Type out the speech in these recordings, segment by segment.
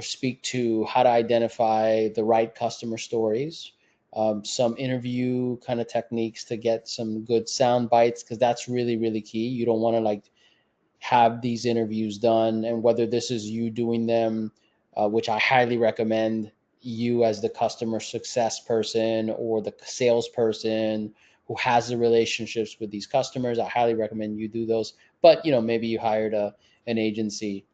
speak to how to identify the right customer stories, some interview kind of techniques to get some good sound bites, because that's really, really key. You don't want to like have these interviews done, and whether this is you doing them, which I highly recommend, you as the customer success person or the salesperson who has the relationships with these customers, I highly recommend you do those. But maybe you hired an agency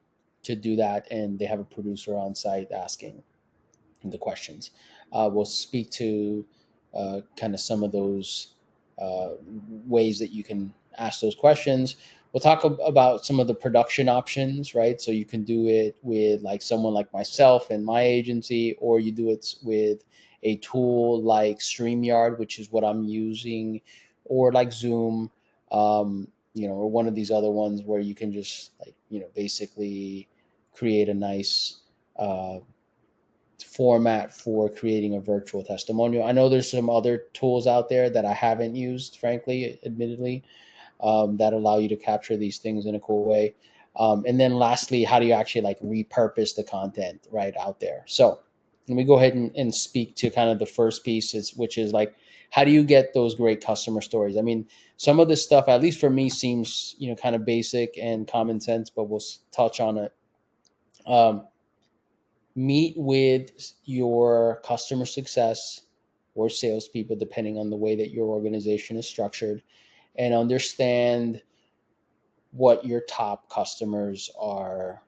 to do that, and they have a producer on site asking the questions. We'll speak to kind of some of those uh, ways that you can ask those questions. We'll talk about some of the production options, right? So you can do it with like someone like myself and my agency, or you do it with a tool like StreamYard, which is what I'm using, or like Zoom, or one of these other ones where you can just like, basically create a nice format for creating a virtual testimonial. I know there's some other tools out there that I haven't used, frankly, admittedly, that allow you to capture these things in a cool way. And then lastly, how do you actually like repurpose the content right out there? So let me go ahead and speak to kind of the first piece, which is like, how do you get those great customer stories? I mean, some of this stuff, at least for me, seems, kind of basic and common sense, but we'll touch on it. Um, Meet with your customer success or salespeople, depending on the way that your organization is structured, and understand what your top customers are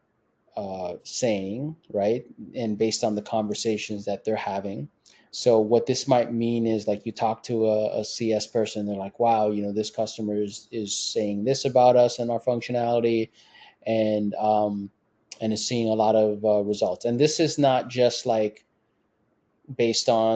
saying, right? And based on the conversations that they're having. So what this might mean is like you talk to a CS person, they're like, wow, this customer is saying this about us and our functionality, and is seeing a lot of results. And this is not just like based on